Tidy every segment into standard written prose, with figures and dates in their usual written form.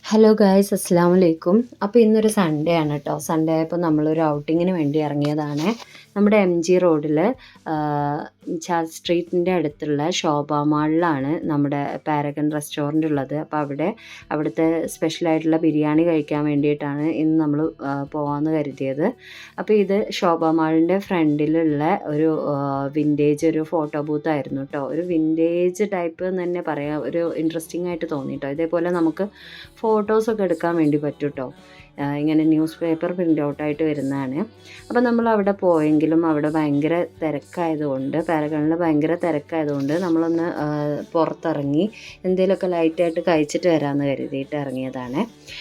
Hello guys, അസ്സലാമു അലൈക്കും. അപ്പോൾ ഇന്നൊരു സൺഡേ ആണ് കേട്ടോ. സൺഡേ ആയപ്പോൾ നമ്മളൊരു ഔട്ടിങ്ങിന് വേണ്ടി ഇറങ്ങിയതാണ്. നമ്മുടെ MG റോഡിൽ ചാൾസ് സ്ട്രീറ്റിൻ്റെ അടുത്തുള്ള ശോഭ മാളിലാണ് നമ്മുടെ പാരഗൺ റെസ്റ്റോറൻ്റ് ഉള്ളത്. അപ്പോൾ അവിടുത്തെ സ്പെഷ്യലായിട്ടുള്ള ബിരിയാണി കഴിക്കാൻ വേണ്ടിയിട്ടാണ് ഇന്ന് നമ്മൾ പോകാമെന്ന് കരുതിയത്. അപ്പോൾ ഇത് ശോഭ മാളിൻ്റെ ഫ്രണ്ടിലുള്ള ഒരു ഒരു ഫോട്ടോ ബൂത്ത് ആയിരുന്നു കേട്ടോ. ഒരു വിൻറ്റേജ് ടൈപ്പ് എന്ന് തന്നെ പറയാം. ഒരു ഇൻട്രസ്റ്റിംഗ് ആയിട്ട് തോന്നി കേട്ടോ. ഇതേപോലെ നമുക്ക് ഫോട്ടോസൊക്കെ എടുക്കാൻ വേണ്ടി പറ്റും കേട്ടോ. ഇങ്ങനെ ന്യൂസ് പേപ്പർ പ്രിൻ്റ് ഔട്ടായിട്ട് വരുന്നതാണ്. അപ്പോൾ നമ്മൾ അവിടെ പോയെങ്കിലും അവിടെ ഭയങ്കര തിരക്കായതുകൊണ്ട്, പാരഗണിൽ ഭയങ്കര തിരക്കായതുകൊണ്ട് നമ്മളൊന്ന് പുറത്തിറങ്ങി എന്തെങ്കിലുമൊക്കെ ലൈറ്റായിട്ട് കഴിച്ചിട്ട് വരാമെന്ന് കരുതിയിട്ട് ഇറങ്ങിയതാണ്.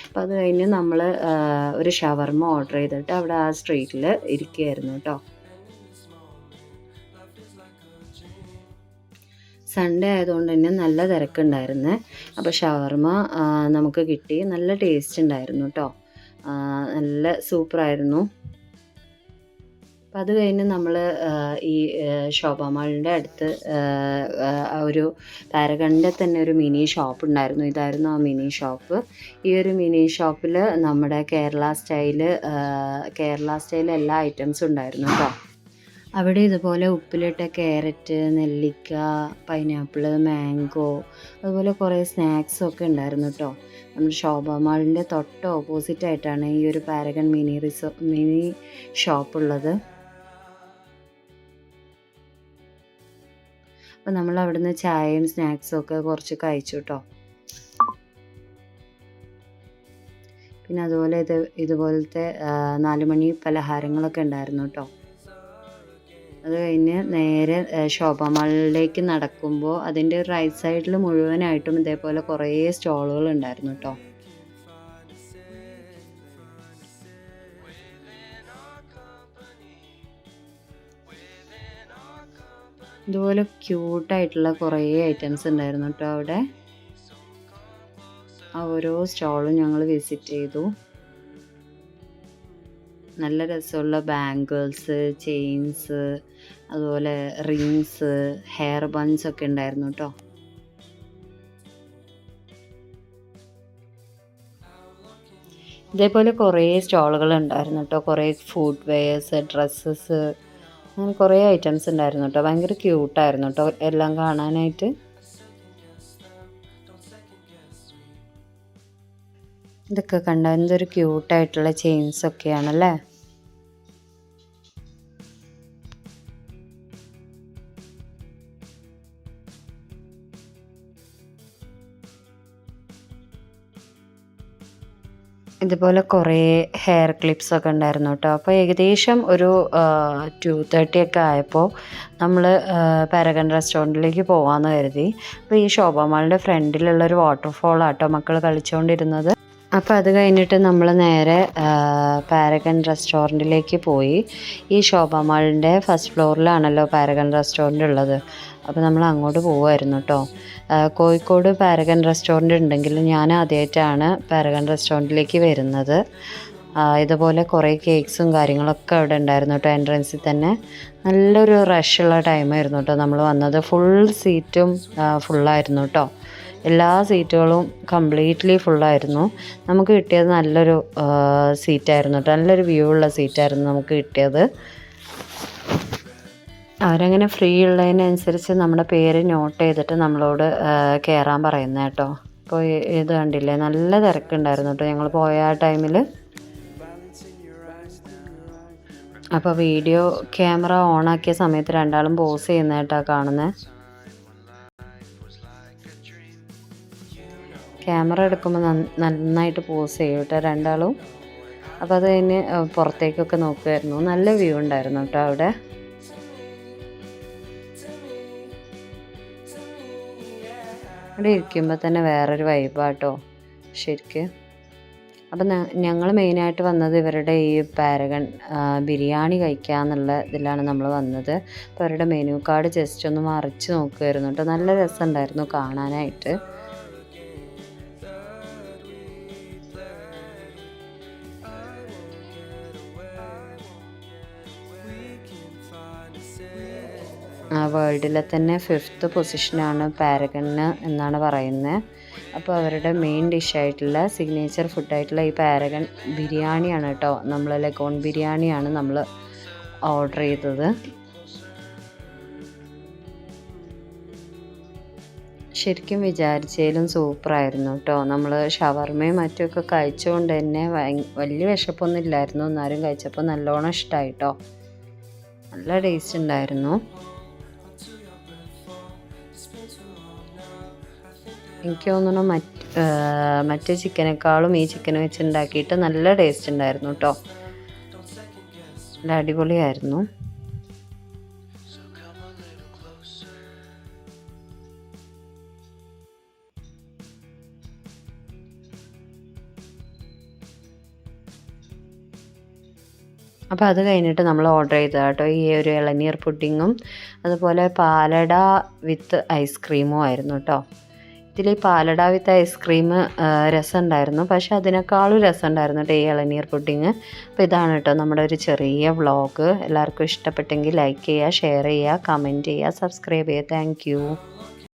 അപ്പോൾ അത് കഴിഞ്ഞ് നമ്മൾ ഒരു ഷവർമ ഓർഡർ ചെയ്തിട്ട് അവിടെ ആ സ്ട്രീറ്റിൽ ഇരിക്കുകയായിരുന്നു കേട്ടോ. സൺഡേ ആയതുകൊണ്ട് തന്നെ നല്ല തിരക്കുണ്ടായിരുന്നു. അപ്പോൾ ഷവർമ നമുക്ക് കിട്ടി. നല്ല ടേസ്റ്റ് ഉണ്ടായിരുന്നു കേട്ടോ. നല്ല സൂപ്പറായിരുന്നു. അപ്പം അത് കഴിഞ്ഞ് നമ്മൾ ഈ ശോഭ മാളിൻ്റെ അടുത്ത് ഒരു പാരഗണിൻ്റെ തന്നെ ഒരു മിനി ഷോപ്പ് ഉണ്ടായിരുന്നു. ഇതായിരുന്നു ആ മിനി ഷോപ്പ്. ഈ ഒരു മിനി ഷോപ്പിൽ നമ്മുടെ കേരള സ്റ്റൈൽ എല്ലാ ഐറ്റംസും ഉണ്ടായിരുന്നു കേട്ടോ. അവിടെ ഇതുപോലെ ഉപ്പിലിട്ട ക്യാരറ്റ്, നെല്ലിക്ക, പൈനാപ്പിൾ, മാംഗോ, അതുപോലെ കുറേ സ്നാക്സൊക്കെ ഉണ്ടായിരുന്നു കേട്ടോ. നമ്മുടെ ശോഭ മാളിൻ്റെ തൊട്ട് ഓപ്പോസിറ്റായിട്ടാണ് ഈ ഒരു പാരഗൺ മിനി ഷോപ്പ് ഉള്ളത്. അപ്പോൾ നമ്മൾ അവിടുന്ന് ചായയും സ്നാക്സും ഒക്കെ കുറച്ച് കഴിച്ചു കേട്ടോ. പിന്നെ അതുപോലെ ഇതുപോലത്തെ 4 മണി പലഹാരങ്ങളൊക്കെ ഉണ്ടായിരുന്നു കേട്ടോ. അത് കഴിഞ്ഞ് നേരെ ശോഭ മാളിലേക്ക് നടക്കുമ്പോൾ അതിൻ്റെ റൈറ്റ് സൈഡിൽ മുഴുവനായിട്ടും ഇതേപോലെ കുറേ സ്റ്റോളുകൾ ഉണ്ടായിരുന്നു കേട്ടോ. ഇതുപോലെ ക്യൂട്ടായിട്ടുള്ള കുറേ ഐറ്റംസ് ഉണ്ടായിരുന്നു കേട്ടോ അവിടെ. ആ ഓരോ സ്റ്റോളും ഞങ്ങൾ വിസിറ്റ് ചെയ്തു. നല്ല രസമുള്ള ബാംഗിൾസ്, ചെയിൻസ്, അതുപോലെ റിങ്സ്, ഹെയർ ബൺസ് ഒക്കെ ഉണ്ടായിരുന്നു കേട്ടോ. ഇതേപോലെ കുറേ സ്റ്റോളുകൾ ഉണ്ടായിരുന്നു കേട്ടോ. കുറേ ഫുഡ് വെയേഴ്സ്, ഡ്രസ്സസ്, അങ്ങനെ കുറേ ഐറ്റംസ് ഉണ്ടായിരുന്നു കേട്ടോ. ഭയങ്കര ക്യൂട്ടായിരുന്നു കേട്ടോ എല്ലാം കാണാനായിട്ട്. ഇതൊക്കെ കണ്ടോ, എന്തൊരു ക്യൂട്ടായിട്ടുള്ള ചെയിൻസൊക്കെയാണല്ലേ. ഇതുപോലെ കുറേ ഹെയർ ക്ലിപ്സൊക്കെ ഉണ്ടായിരുന്നു കേട്ടോ. അപ്പോൾ ഏകദേശം ഒരു 2:30 ഒക്കെ ആയപ്പോൾ നമ്മൾ പാരഗൺ റെസ്റ്റോറൻറ്റിലേക്ക് പോകാമെന്ന് കരുതി. അപ്പോൾ ഈ ശോഭ മാളിൻ്റെ ഫ്രണ്ടിലുള്ളൊരു വാട്ടർഫോളാട്ടോ മക്കൾ കളിച്ചുകൊണ്ടിരുന്നത്. അപ്പോൾ അത് കഴിഞ്ഞിട്ട് നമ്മൾ നേരെ പാരഗൺ റെസ്റ്റോറൻറ്റിലേക്ക് പോയി. ഈ ശോഭ മാളിൻ്റെ ഫസ്റ്റ് ഫ്ലോറിലാണല്ലോ പാരഗൺ റെസ്റ്റോറൻറ്റ് ഉള്ളത്. അപ്പോൾ നമ്മൾ അങ്ങോട്ട് പോകുമായിരുന്നു കേട്ടോ. കോഴിക്കോട് പാരഗൺ റെസ്റ്റോറൻറ്റ് ഉണ്ടെങ്കിൽ ഞാൻ ആദ്യമായിട്ടാണ് പാരഗൺ റെസ്റ്റോറൻറ്റിലേക്ക് വരുന്നത്. ഇതുപോലെ കുറേ കേക്ക്സും കാര്യങ്ങളൊക്കെ അവിടെ ഉണ്ടായിരുന്നു കേട്ടോ. എൻട്രൻസിൽ തന്നെ നല്ലൊരു റഷുള്ള ടൈമായിരുന്നു കേട്ടോ നമ്മൾ വന്നത്. ഫുൾ സീറ്റും ഫുള്ളായിരുന്നു കേട്ടോ. എല്ലാ സീറ്റുകളും കംപ്ലീറ്റ്ലി ഫുള്ളായിരുന്നു. നമുക്ക് കിട്ടിയത് നല്ലൊരു സീറ്റായിരുന്നു കേട്ടോ. നല്ലൊരു വ്യൂ ഉള്ള സീറ്റായിരുന്നു നമുക്ക് കിട്ടിയത്. അവരങ്ങനെ ഫ്രീ ഉള്ളതിനനുസരിച്ച് നമ്മുടെ പേര് നോട്ട് ചെയ്തിട്ട് നമ്മളോട് കയറാൻ പറയുന്നത് കേട്ടോ. അപ്പോൾ ഇത് കണ്ടില്ലേ, നല്ല തിരക്കുണ്ടായിരുന്നു കേട്ടോ ഞങ്ങൾ പോയ ആ ടൈമിൽ. അപ്പോൾ വീഡിയോ ക്യാമറ ഓണാക്കിയ സമയത്ത് രണ്ടാളും പോസ് ചെയ്യുന്നതായിട്ടാണ് കാണുന്നത്. ക്യാമറ എടുക്കുമ്പോൾ നന്നായിട്ട് പോസ് ചെയ്യും കേട്ടോ രണ്ടാളും. അപ്പോൾ അത് കഴിഞ്ഞ് പുറത്തേക്കൊക്കെ നോക്കുമായിരുന്നു. നല്ല വ്യൂ ഉണ്ടായിരുന്നു കേട്ടോ അവിടെ. അവിടെ ഇരിക്കുമ്പോൾ തന്നെ വേറൊരു വൈബാട്ടോ ശരിക്ക്. അപ്പം ഞങ്ങൾ മെയിനായിട്ട് വന്നത് ഇവരുടെ ഈ പാരഗൺ ബിരിയാണി കഴിക്കാമെന്നുള്ള ഇതിലാണ് നമ്മൾ വന്നത്. അപ്പോൾ അവരുടെ മെനു കാർഡ് ജസ്റ്റ് ഒന്ന് മറിച്ച് നോക്കുമായിരുന്നു കേട്ടോ. നല്ല രസമുണ്ടായിരുന്നു കാണാനായിട്ട്. വേൾഡിലെ തന്നെ 5th പൊസിഷനാണ് പാരഗണിന് എന്നാണ് പറയുന്നത്. അപ്പോൾ അവരുടെ മെയിൻ ഡിഷായിട്ടുള്ള സിഗ്നേച്ചർ ഫുഡായിട്ടുള്ള ഈ പാരഗൺ ബിരിയാണിയാണ് കേട്ടോ, നമ്മൾ ലഗോൺ ബിരിയാണിയാണ് നമ്മൾ ഓർഡർ ചെയ്തത്. ശരിക്കും വിചാരിച്ചതിലും സൂപ്പറായിരുന്നു കേട്ടോ. നമ്മൾ ഷവർമയും മറ്റുമൊക്കെ കഴിച്ചുകൊണ്ട് തന്നെ വലിയ വിശപ്പൊന്നും ഇല്ലായിരുന്നു, എന്നാലും കഴിച്ചപ്പോൾ നല്ലോണം ഇഷ്ടമായി കേട്ടോ. നല്ല ടേസ്റ്റ് ഉണ്ടായിരുന്നു. എനിക്ക് തോന്നുന്നു മറ്റേ ചിക്കനേക്കാളും ഈ ചിക്കൻ വെച്ച് ഉണ്ടാക്കിയിട്ട് നല്ല ടേസ്റ്റ് ഉണ്ടായിരുന്നു കേട്ടോ. നല്ല അടിപൊളിയായിരുന്നു. അപ്പോൾ അത് കഴിഞ്ഞിട്ട് നമ്മൾ ഓർഡർ ചെയ്തത് കേട്ടോ ഈ ഒരു ഇളനീർ പുഡിങ്ങും അതുപോലെ പാലട വിത്ത് ഐസ്ക്രീമും ആയിരുന്നു കേട്ടോ. ഇതിൽ പാലട വിത്ത് ഐസ്ക്രീം രസമുണ്ടായിരുന്നു, പക്ഷെ അതിനേക്കാളും രസമുണ്ടായിരുന്നു കേട്ടോ ഈ ഇളനീർ പുഡിങ്. അപ്പോൾ ഇതാണ് കേട്ടോ നമ്മുടെ ഒരു ചെറിയ വ്ളോഗ്. എല്ലാവർക്കും ഇഷ്ടപ്പെട്ടെങ്കിൽ ലൈക്ക് ചെയ്യുക, ഷെയർ ചെയ്യുക, കമൻറ്റ് ചെയ്യുക, സബ്സ്ക്രൈബ് ചെയ്യുക. താങ്ക്